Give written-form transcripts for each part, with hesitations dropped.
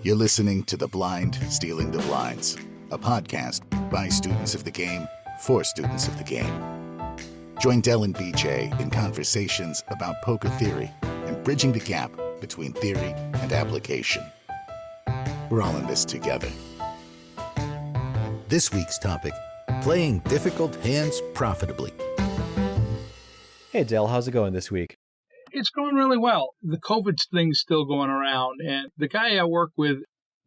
You're listening to The Blind Stealing the Blinds, a podcast by students of the game for students of the game. Join Dell and BJ in conversations about poker theory and bridging the gap between theory and application. We're all in this together. This week's topic, playing difficult hands profitably. Hey, Dell, how's it going this week? It's going really well. The COVID thing's still going around, and the guy I work with,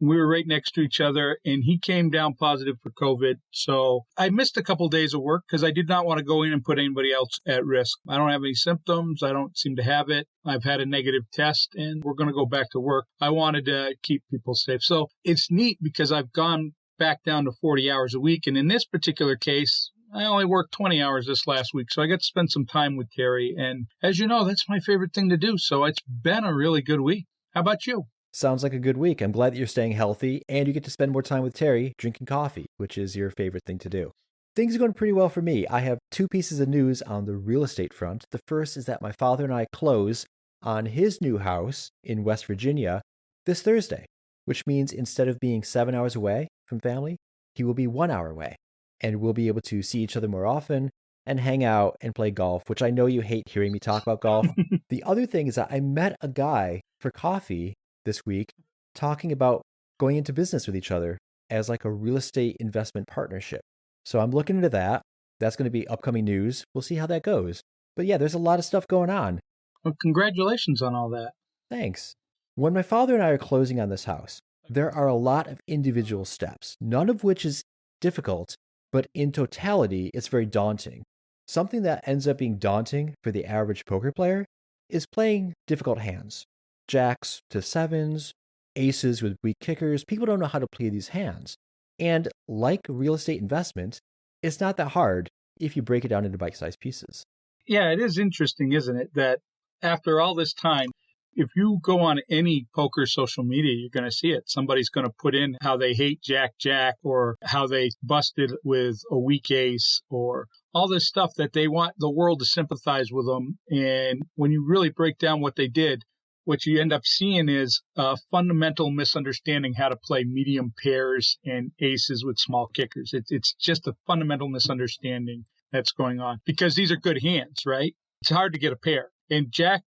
we were right next to each other, and he came down positive for COVID. So I missed a couple days of work because I did not want to go in and put anybody else at risk. I don't have any symptoms. I don't seem to have it. I've had a negative test, and we're going to go back to work. I wanted to keep people safe. So it's neat because I've gone back down to 40 hours a week, and in this particular case, I only worked 20 hours this last week, so I got to spend some time with Terry. And as you know, that's my favorite thing to do. So it's been a really good week. How about you? Sounds like a good week. I'm glad that you're staying healthy and you get to spend more time with Terry drinking coffee, which is your favorite thing to do. Things are going pretty well for me. I have two pieces of news on the real estate front. The first is that my father and I close on his new house in West Virginia this Thursday, which means instead of being 7 hours away from family, he will be 1 hour away. And we'll be able to see each other more often and hang out and play golf, which I know you hate hearing me talk about golf. The other thing is that I met a guy for coffee this week talking about going into business with each other as like a real estate investment partnership. So I'm looking into that. That's going to be upcoming news. We'll see how that goes. But yeah, there's a lot of stuff going on. Well, congratulations on all that. Thanks. When my father and I are closing on this house, there are a lot of individual steps, none of which is difficult. But in totality, it's very daunting. Something that ends up being daunting for the average poker player is playing difficult hands. Jacks to sevens, aces with weak kickers. People don't know how to play these hands. And like real estate investment, it's not that hard if you break it down into bite-sized pieces. Yeah, it is interesting, isn't it, that after all this time, if you go on any poker social media, you're going to see it. Somebody's going to put in how they hate Jack, or how they busted with a weak ace, or all this stuff that they want the world to sympathize with them. And when you really break down what they did, what you end up seeing is a fundamental misunderstanding how to play medium pairs and aces with small kickers. It's just a fundamental misunderstanding that's going on because these are good hands, right? It's hard to get a pair. And Jack,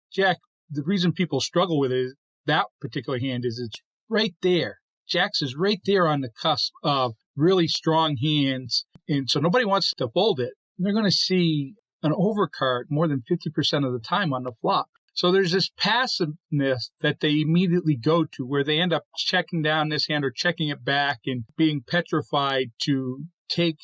the reason people struggle with it is that particular hand is it's right there. Jacks is right there on the cusp of really strong hands. And so nobody wants to fold it. They're going to see an overcard more than 50% of the time on the flop. So there's this passiveness that they immediately go to where they end up checking down this hand or checking it back and being petrified to take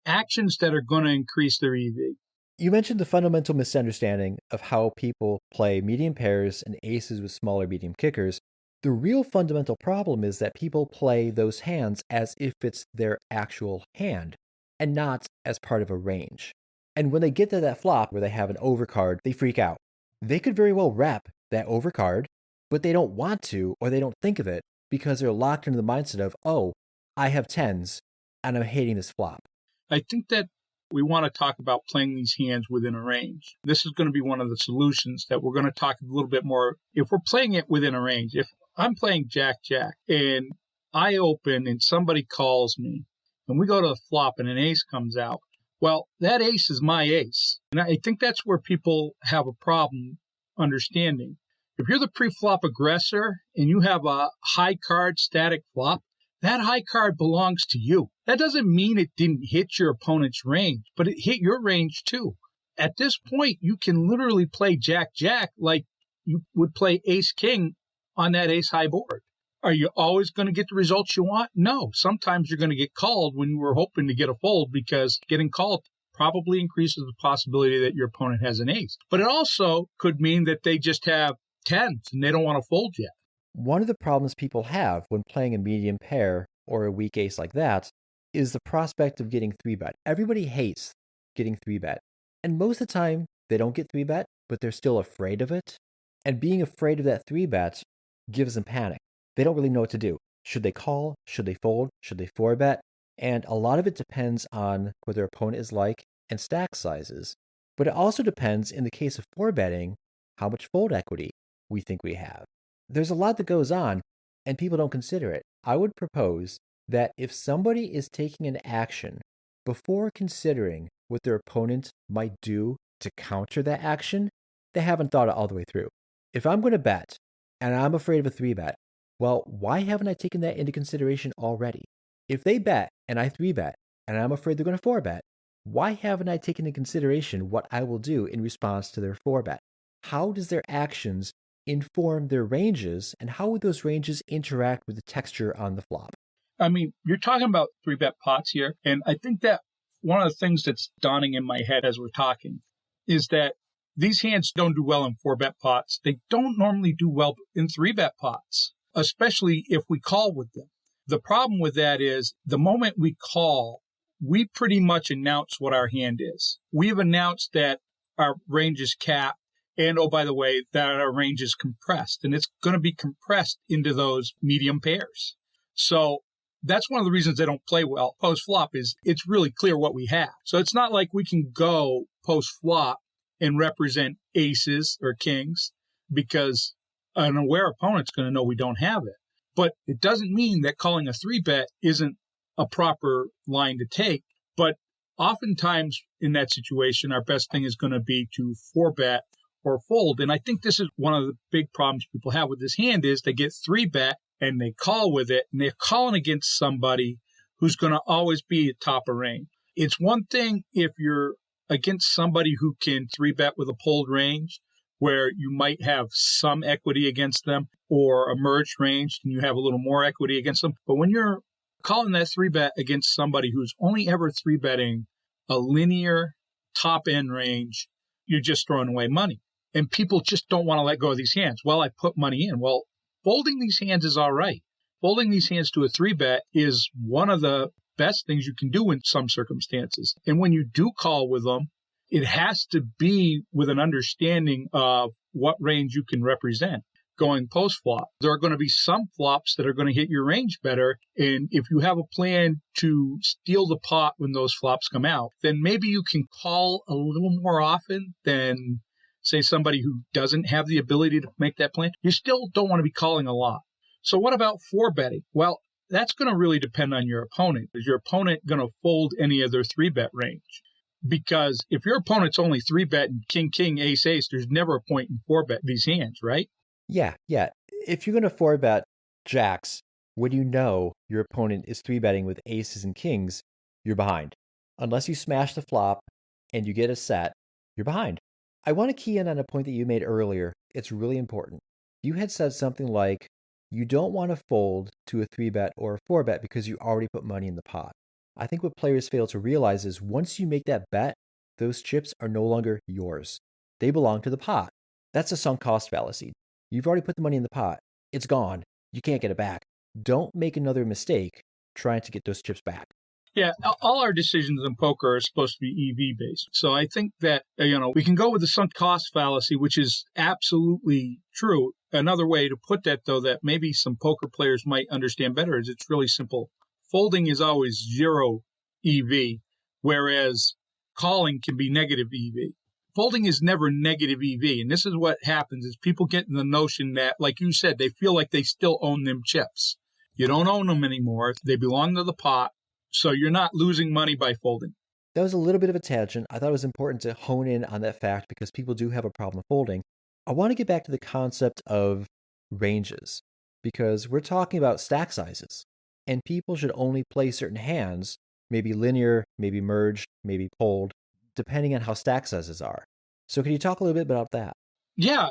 actions that are going to increase their EV. You mentioned the fundamental misunderstanding of how people play medium pairs and aces with smaller medium kickers. The real fundamental problem is that people play those hands as if it's their actual hand and not as part of a range. And when they get to that flop where they have an overcard, they freak out. They could very well rep that overcard, but they don't want to or they don't think of it because they're locked into the mindset of, oh, I have tens and I'm hating this flop. I think that we want to talk about playing these hands within a range. This is going to be one of the solutions that we're going to talk a little bit more. If we're playing it within a range, if I'm playing Jack and I open and somebody calls me and we go to the flop and an ace comes out, well, that ace is my ace. And I think that's where people have a problem understanding. If you're the pre-flop aggressor and you have a high card static flop, that high card belongs to you. That doesn't mean it didn't hit your opponent's range, but it hit your range too. At this point, you can literally play Jack like you would play ace king on that ace high board. Are you always going to get the results you want? No. Sometimes you're going to get called when you were hoping to get a fold because getting called probably increases the possibility that your opponent has an ace. But it also could mean that they just have tens and they don't want to fold yet. One of the problems people have when playing a medium pair or a weak ace like that is the prospect of getting 3-bet. Everybody hates getting 3-bet. And most of the time, they don't get 3-bet, but they're still afraid of it. And being afraid of that 3-bet gives them panic. They don't really know what to do. Should they call? Should they fold? Should they 4-bet? And a lot of it depends on what their opponent is like and stack sizes. But it also depends, in the case of 4-betting, how much fold equity we think we have. There's a lot that goes on, and people don't consider it. I would propose that if somebody is taking an action before considering what their opponent might do to counter that action, they haven't thought it all the way through. If I'm going to bet and I'm afraid of a 3-bet, well, why haven't I taken that into consideration already? If they bet and I 3-bet and I'm afraid they're going to 4-bet, why haven't I taken into consideration what I will do in response to their 4-bet? How does their actions inform their ranges, and how would those ranges interact with the texture on the flop? I mean, you're talking about 3-bet pots here, and I think that one of the things that's dawning in my head as we're talking is that these hands don't do well in 4-bet pots. They don't normally do well in 3-bet pots, especially if we call with them. The problem with that is the moment we call, we pretty much announce what our hand is. We've announced that our range is capped, and oh, by the way, that our range is compressed, and it's going to be compressed into those medium pairs. So that's one of the reasons they don't play well post-flop is it's really clear what we have. So it's not like we can go post-flop and represent aces or kings because an aware opponent's going to know we don't have it. But it doesn't mean that calling a 3-bet isn't a proper line to take. But oftentimes in that situation, our best thing is going to be to 4-bet or fold. And I think this is one of the big problems people have with this hand is they get 3-bet and they call with it, and they're calling against somebody who's going to always be at top of range. It's one thing if you're against somebody who can 3-bet with a pulled range, where you might have some equity against them, or a merged range, and you have a little more equity against them. But when you're calling that 3-bet against somebody who's only ever 3-betting a linear top-end range, you're just throwing away money. And people just don't want to let go of these hands. Well, I put money in. Well, folding these hands is all right. Folding these hands to a 3-bet is one of the best things you can do in some circumstances. And when you do call with them, it has to be with an understanding of what range you can represent going post-flop. There are going to be some flops that are going to hit your range better. And if you have a plan to steal the pot when those flops come out, then maybe you can call a little more often than, say, somebody who doesn't have the ability to make that plan. You still don't want to be calling a lot. So what about 4-betting? Well, that's going to really depend on your opponent. Is your opponent going to fold any of their 3-bet range? Because if your opponent's only 3-bet and king, ace, there's never a point in 4-bet these hands, right? Yeah. If you're going to 4-bet jacks, when you know your opponent is 3-betting with aces and kings, you're behind. Unless you smash the flop and you get a set, you're behind. I want to key in on a point that you made earlier. It's really important. You had said something like, you don't want to fold to a 3-bet or a 4-bet because you already put money in the pot. I think what players fail to realize is once you make that bet, those chips are no longer yours. They belong to the pot. That's a sunk cost fallacy. You've already put the money in the pot. It's gone. You can't get it back. Don't make another mistake trying to get those chips back. Yeah, all our decisions in poker are supposed to be EV-based. So I think that, we can go with the sunk cost fallacy, which is absolutely true. Another way to put that, though, that maybe some poker players might understand better is it's really simple. Folding is always 0 EV, whereas calling can be negative EV. Folding is never negative EV. And this is what happens is people get in the notion that, like you said, they feel like they still own them chips. You don't own them anymore. They belong to the pot. So you're not losing money by folding. That was a little bit of a tangent. I thought it was important to hone in on that fact because people do have a problem folding. I want to get back to the concept of ranges because we're talking about stack sizes. And people should only play certain hands, maybe linear, maybe merged, maybe pulled, depending on how stack sizes are. So can you talk a little bit about that? Yeah.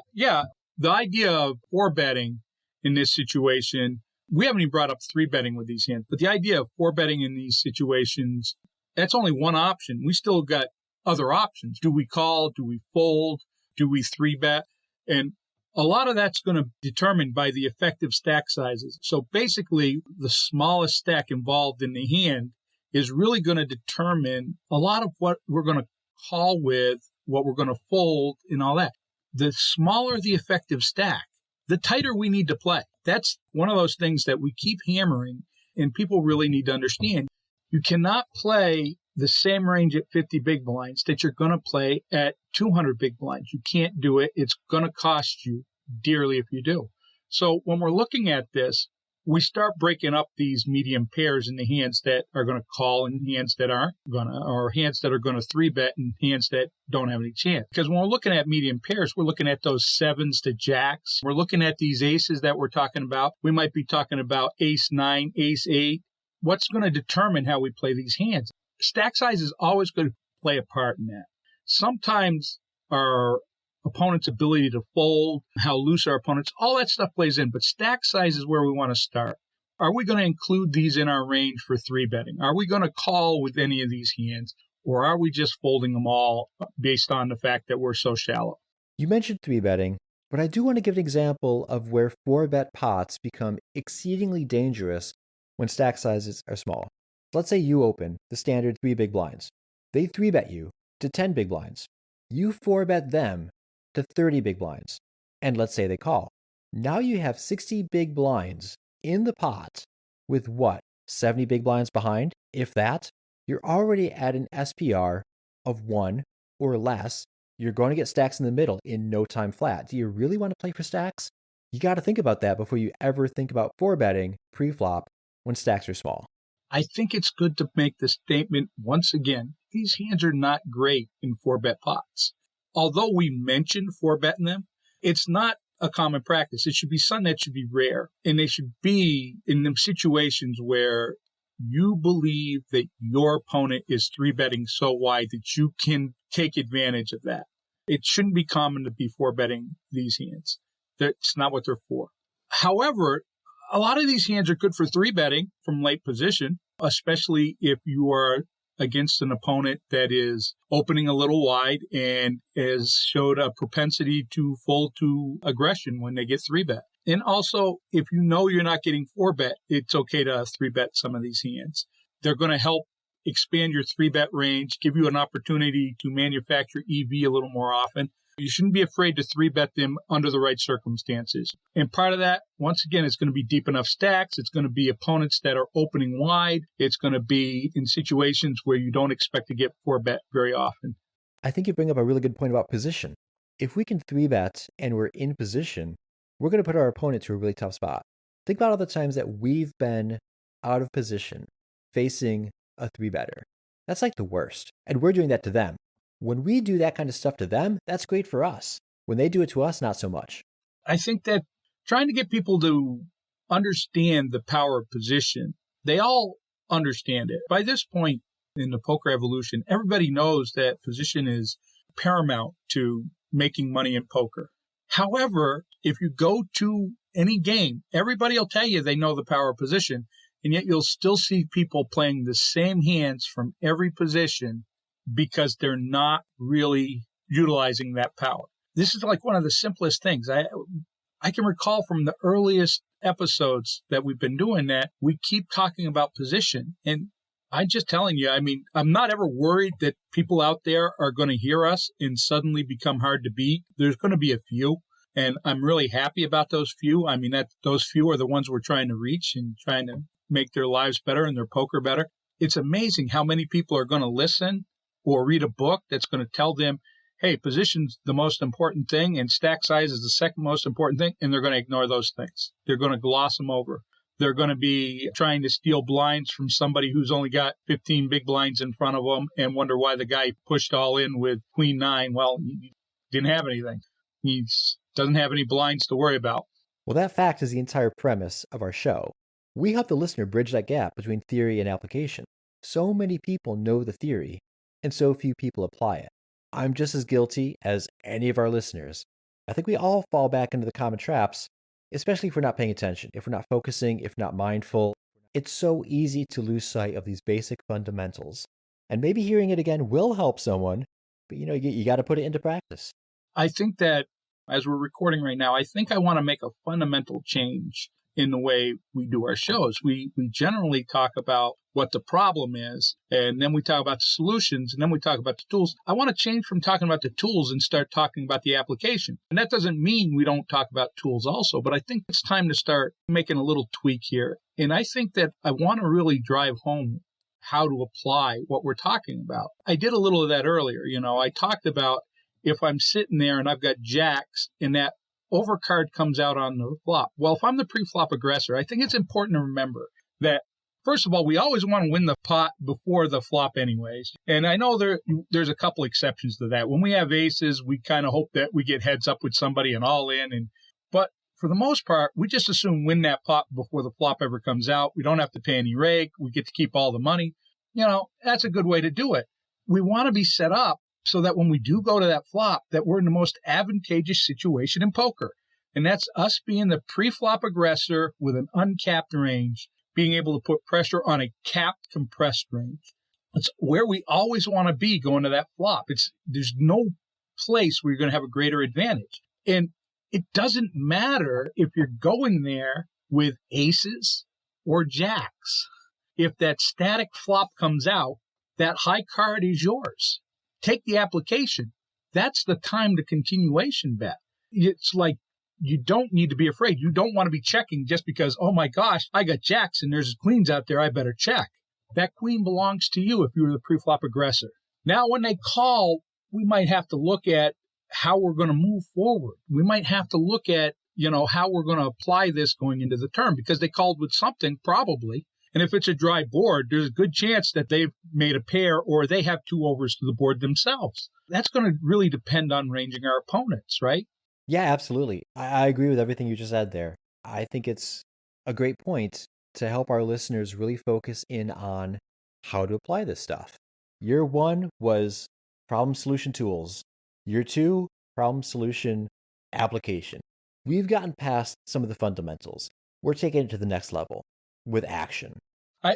The idea of 4-betting in this situation, we haven't even brought up 3-betting with these hands, but the idea of 4-betting in these situations, that's only one option. We still got other options. Do we call? Do we fold? Do we 3-bet? And a lot of that's going to be determined by the effective stack sizes. So basically, the smallest stack involved in the hand is really going to determine a lot of what we're going to call with, what we're going to fold, and all that. The smaller the effective stack, the tighter we need to play. That's one of those things that we keep hammering, and people really need to understand. You cannot play the same range at 50 big blinds that you're going to play at 200 big blinds. You can't do it. It's going to cost you dearly if you do. So when we're looking at this, we start breaking up these medium pairs into hands that are going to call and hands that aren't going to, or hands that are going to 3-bet and hands that don't have any chance. Because when we're looking at medium pairs, we're looking at those 7s to jacks. We're looking at these aces that we're talking about. We might be talking about ace 9, ace 8. What's going to determine how we play these hands? Stack size is always going to play a part in that. Sometimes our opponent's ability to fold, how loose our opponents, all that stuff plays in, but stack size is where we want to start. Are we going to include these in our range for 3-betting? Are we going to call with any of these hands, or are we just folding them all based on the fact that we're so shallow? You mentioned 3-betting, but I do want to give an example of where 4-bet pots become exceedingly dangerous when stack sizes are small. Let's say you open the standard 3 big blinds. They 3-bet you to 10 big blinds. You 4-bet them to 30 big blinds. And let's say they call. Now you have 60 big blinds in the pot with what? 70 big blinds behind? If that, you're already at an SPR of 1 or less. You're going to get stacks in the middle in no time flat. Do you really want to play for stacks? You got to think about that before you ever think about 4-betting pre-flop when stacks are small. I think it's good to make the statement once again, these hands are not great in 4-bet pots. Although we mention 4-betting them, it's not a common practice. It should be something that should be rare. And they should be in them situations where you believe that your opponent is 3-betting so wide that you can take advantage of that. It shouldn't be common to be 4-betting these hands. That's not what they're for. However, a lot of these hands are good for 3-betting from late position, especially if you are against an opponent that is opening a little wide and has showed a propensity to fold to aggression when they get 3-bet. And also, if you know you're not getting 4-bet, it's okay to 3-bet some of these hands. They're going to help expand your 3-bet range, give you an opportunity to manufacture EV a little more often. You shouldn't be afraid to 3-bet them under the right circumstances. And part of that, once again, it's going to be deep enough stacks. It's going to be opponents that are opening wide. It's going to be in situations where you don't expect to get 4-bet very often. I think you bring up a really good point about position. If we can 3-bet and we're in position, we're going to put our opponent to a really tough spot. Think about all the times that we've been out of position facing a 3-better. That's like the worst. And we're doing that to them. When we do that kind of stuff to them, that's great for us. When they do it to us, not so much. I think that trying to get people to understand the power of position, they all understand it. By this point in the poker evolution, everybody knows that position is paramount to making money in poker. However, if you go to any game, everybody will tell you they know the power of position, and yet you'll still see people playing the same hands from every position because they're not really utilizing that power. This is like one of the simplest things. I can recall from the earliest episodes that we've been doing that, we keep talking about position. And I'm just telling you, I mean, I'm not ever worried that people out there are going to hear us and suddenly become hard to beat. There's going to be a few, and I'm really happy about those few. I mean, those few are the ones we're trying to reach and trying to make their lives better and their poker better. It's amazing how many people are going to listen or read a book that's going to tell them, hey, position's the most important thing and stack size is the second most important thing, and they're going to ignore those things. They're going to gloss them over. They're going to be trying to steal blinds from somebody who's only got 15 big blinds in front of them and wonder why the guy pushed all in with queen 9. Well, he didn't have anything. He doesn't have any blinds to worry about. Well, that fact is the entire premise of our show. We help the listener bridge that gap between theory and application. So many people know the theory, and so few people apply it. I'm just as guilty as any of our listeners. I think we all fall back into the common traps, especially if we're not paying attention, if we're not focusing, if not mindful. It's so easy to lose sight of these basic fundamentals. And maybe hearing it again will help someone, but you got to put it into practice. I think that as we're recording right now, I think I want to make a fundamental change in the way we do our shows. We generally talk about what the problem is, and then we talk about the solutions, and then we talk about the tools. I want to change from talking about the tools and start talking about the application. And that doesn't mean we don't talk about tools also, but I think it's time to start making a little tweak here. And I think that I want to really drive home how to apply what we're talking about. I did a little of that earlier. I talked about if I'm sitting there and I've got jacks and that overcard comes out on the flop. Well, if I'm the pre-flop aggressor, I think it's important to remember that, first of all, we always want to win the pot before the flop anyways. And I know there's a couple exceptions to that. When we have aces, we kind of hope that we get heads up with somebody and all in. But for the most part, we just assume win that pot before the flop ever comes out. We don't have to pay any rake. We get to keep all the money. That's a good way to do it. We want to be set up so that when we do go to that flop, that we're in the most advantageous situation in poker. And that's us being the pre-flop aggressor with an uncapped range, being able to put pressure on a capped compressed range. It's where we always want to be going to that flop. There's no place where you're going to have a greater advantage. And it doesn't matter if you're going there with aces or jacks. If that static flop comes out, that high card is yours. Take the application. That's the time to continuation bet. It's like you don't need to be afraid. You don't want to be checking just because, oh my gosh, I got jacks and there's queens out there, I better check. That queen belongs to you if you're the pre-flop aggressor. Now, when they call, we might have to look at how we're going to move forward. We might have to look at, how we're going to apply this going into the turn because they called with something probably. And if it's a dry board, there's a good chance that they've made a pair or they have two overs to the board themselves. That's going to really depend on ranging our opponents, right? Yeah, absolutely. I agree with everything you just said there. I think it's a great point to help our listeners really focus in on how to apply this stuff. Year 1 was problem solution tools. Year 2, problem solution application. We've gotten past some of the fundamentals. We're taking it to the next level with action. I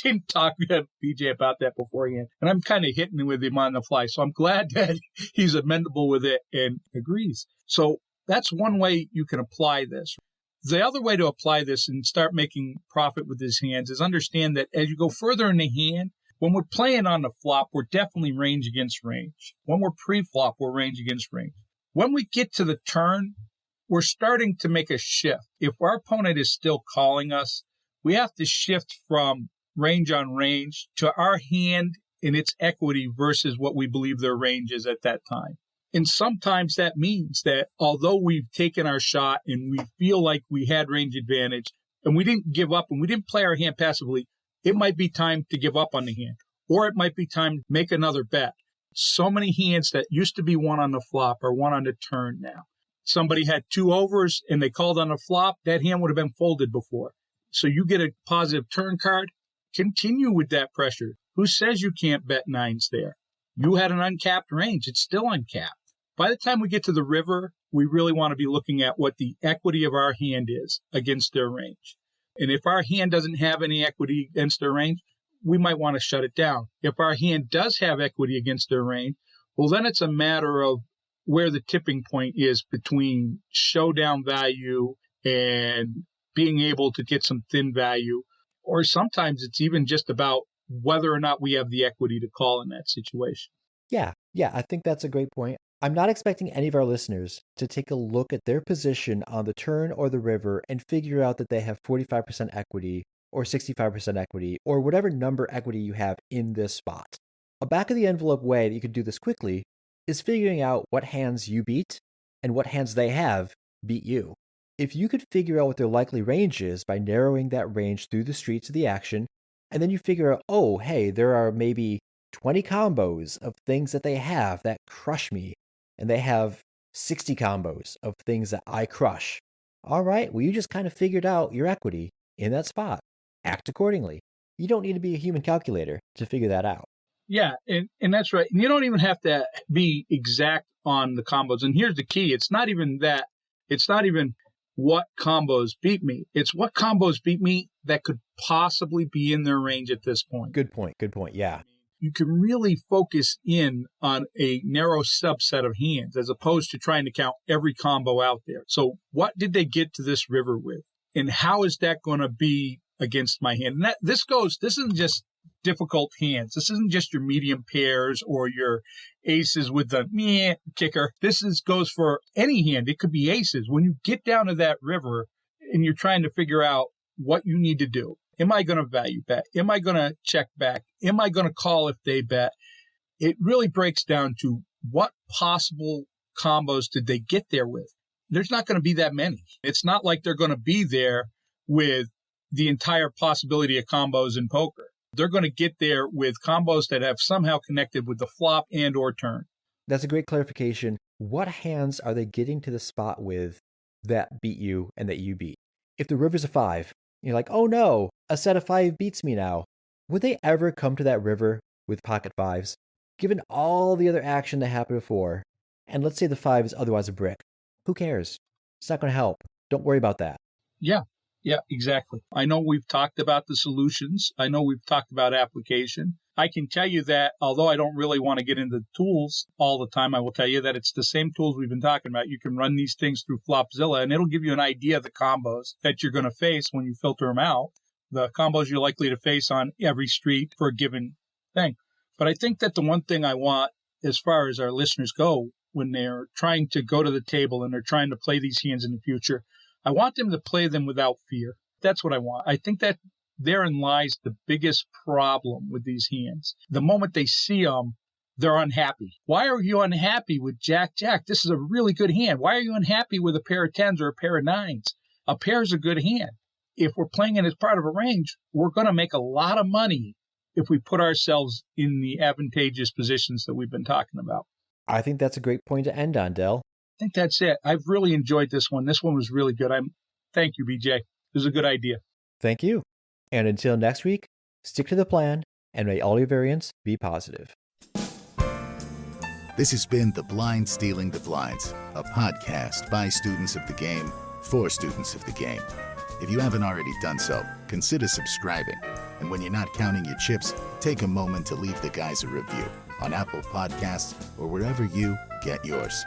didn't talk to BJ about that beforehand, and I'm kind of hitting with him on the fly. So I'm glad that he's amendable with it and agrees. So that's one way you can apply this. The other way to apply this and start making profit with his hands is understand that as you go further in the hand, when we're playing on the flop, we're definitely range against range. When we're pre-flop, we're range against range. When we get to the turn, we're starting to make a shift. If our opponent is still calling us, we have to shift from range on range to our hand and its equity versus what we believe their range is at that time. And sometimes that means that although we've taken our shot and we feel like we had range advantage and we didn't give up and we didn't play our hand passively, it might be time to give up on the hand, or it might be time to make another bet. So many hands that used to be one on the flop are one on the turn now. Somebody had two overs and they called on the flop, that hand would have been folded before. So you get a positive turn card, continue with that pressure. Who says you can't bet nines there? You had an uncapped range. It's still uncapped. By the time we get to the river, we really want to be looking at what the equity of our hand is against their range. And if our hand doesn't have any equity against their range, we might want to shut it down. If our hand does have equity against their range, well, then it's a matter of where the tipping point is between showdown value and being able to get some thin value. Or sometimes it's even just about whether or not we have the equity to call in that situation. Yeah, I think that's a great point. I'm not expecting any of our listeners to take a look at their position on the turn or the river and figure out that they have 45% equity or 65% equity or whatever number equity you have in this spot. A back of the envelope way that you could do this quickly is figuring out what hands you beat and what hands they have beat you. If you could figure out what their likely range is by narrowing that range through the streets of the action, and then you figure out, oh, hey, there are maybe 20 combos of things that they have that crush me, and they have 60 combos of things that I crush. All right, well, you just kind of figured out your equity in that spot. Act accordingly. You don't need to be a human calculator to figure that out. Yeah, and that's right. And you don't even have to be exact on the combos. And here's the key. It's not even that. It's not even what combos beat me. It's what combos beat me that could possibly be in their range at this point. Good point. Yeah. You can really focus in on a narrow subset of hands as opposed to trying to count every combo out there. So what did they get to this river with? And how is that going to be against my hand? And this isn't just difficult hands. This isn't just your medium pairs or your aces with the meh kicker. Goes for any hand. It could be aces. When you get down to that river and you're trying to figure out what you need to do. Am I going to value bet? Am I going to check back? Am I going to call if they bet? It really breaks down to what possible combos did they get there with? there's not going to be that many. It's not like they're going to be there with the entire possibility of combos in poker. They're going to get there with combos that have somehow connected with the flop and or turn. That's a great clarification. What hands are they getting to the spot with that beat you and that you beat? If the river's a 5, you're like, oh no, a set of 5 beats me now. Would they ever come to that river with pocket 5s? Given all the other action that happened before, and let's say the 5 is otherwise a brick, who cares? It's not going to help. Don't worry about that. Yeah, exactly. I know we've talked about the solutions. I know we've talked about application. I can tell you that although I don't really want to get into tools all the time, I will tell you that it's the same tools we've been talking about. You can run these things through Flopzilla, and it'll give you an idea of the combos that you're going to face when you filter them out, the combos you're likely to face on every street for a given thing. But I think that the one thing I want, as far as our listeners go, when they're trying to go to the table and they're trying to play these hands in the future, I want them to play them without fear. That's what I want. I think that therein lies the biggest problem with these hands. The moment they see them, they're unhappy. Why are you unhappy with Jack? This is a really good hand. Why are you unhappy with a pair of 10s or a pair of 9s? A pair is a good hand. If we're playing it as part of a range, we're going to make a lot of money if we put ourselves in the advantageous positions that we've been talking about. I think that's a great point to end on, Dell. I think that's it. I've really enjoyed this one. This one was really good. Thank you, BJ. It was a good idea. Thank you. And until next week, stick to the plan and may all your variants be positive. This has been The Blind Stealing the Blinds, a podcast by students of the game for students of the game. If you haven't already done so, consider subscribing. And when you're not counting your chips, take a moment to leave the guys a review on Apple Podcasts or wherever you get yours.